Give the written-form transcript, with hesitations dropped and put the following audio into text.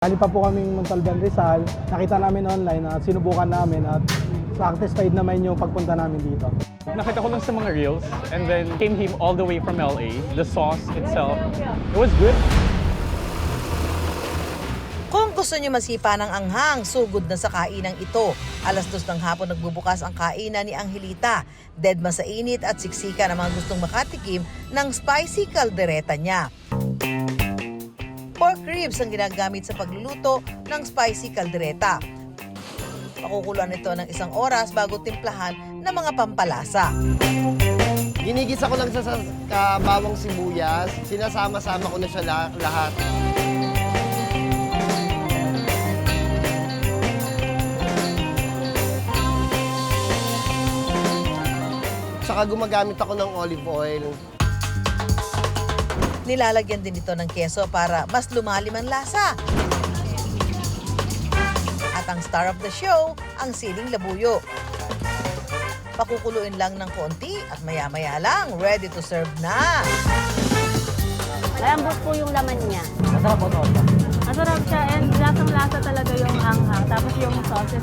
Galing pa po kaming Montalban, Rizal. Nakita namin online at sinubukan namin at satisfied naman yung pagpunta namin dito. Nakita ko lang sa mga reels and then came him all the way from LA. The sauce itself, it was good. Kung gusto niyo masipa ng anghang, sugod na sa kainang ito. 2:00 ng hapon nagbubukas ang kainan ni Angelita. Deadma sa init at siksika ng mga gustong makatikim ng spicy kaldereta niya. Pork ribs ang ginagamit sa pagluluto ng spicy kaldereta. Pakukuluan ito ng 1 oras bago timplahan ng mga pampalasa. Ginigisa ko lang sa bawang sibuyas. Sinasama-sama ko na siya lahat. Saka gumagamit ako ng olive oil. Nilalagyan din ito ng keso para mas lumalim ang lasa. At ang star of the show, ang siling labuyo. Pakukuluin lang ng konti at maya-maya lang, ready to serve na. Malambot po yung laman niya. Masarap po ito. Masarap siya and lasang-lasa talaga yung anghang. Tapos yung sauces,